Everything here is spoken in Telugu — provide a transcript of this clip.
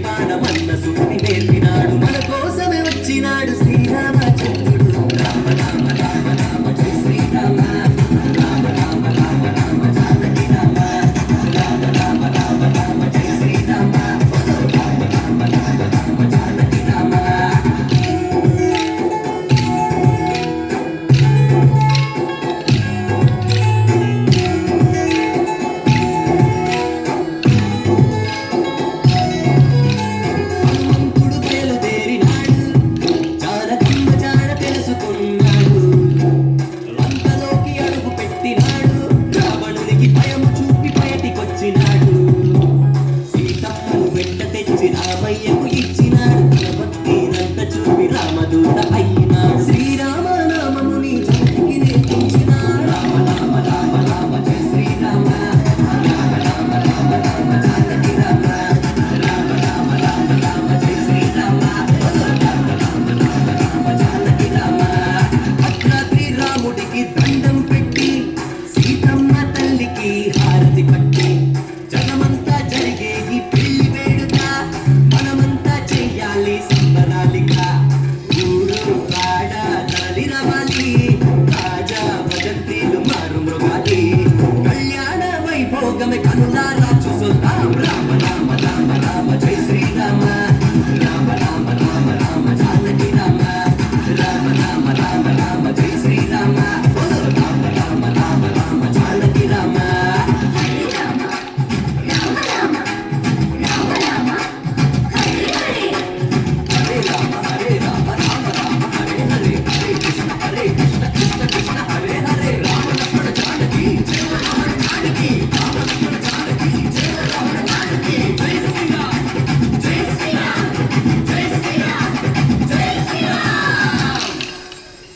బాణమన్న సూటి నేర్పినాడు మన కోసమే వచ్చినాడు శ్రీరామచంద్రుడు రామ రామ రామ రామ జై శ్రీరామ రామ రామ రామ రామ జానకి రామ రామ రామ రామ రామ జై శ్రీరామ రామ రామ రామ రామ జానకి రామ రామయ్యకు ఇచ్చినాడు భక్తినంత చూపి రామదూత అయినాడు శ్రీరామనామముని జగతికి నేర్పించినాడు రామ రామ రామ రామ జయ శ్రీరామ రామ రామ రామ రామ జానకి రామ రామ రామ రామ రామ జయ శ్రీరామ రామ రామ రామ రామ జానకి రామ భద్రాద్రి రాముడికి దండం పెట్టి సీతమ్మ తల్లికి హారతి పట్టి జగమంతా జరిగే ఈ పెళ్లి వేడుక మనమంతా చెయ్యాలి సంబరాలిగా ఊరు కాడ తరలి రవాలి రాజా భజంత్రీలు మారు మృగాలి కళ్యాణ వైభోగమే కనులా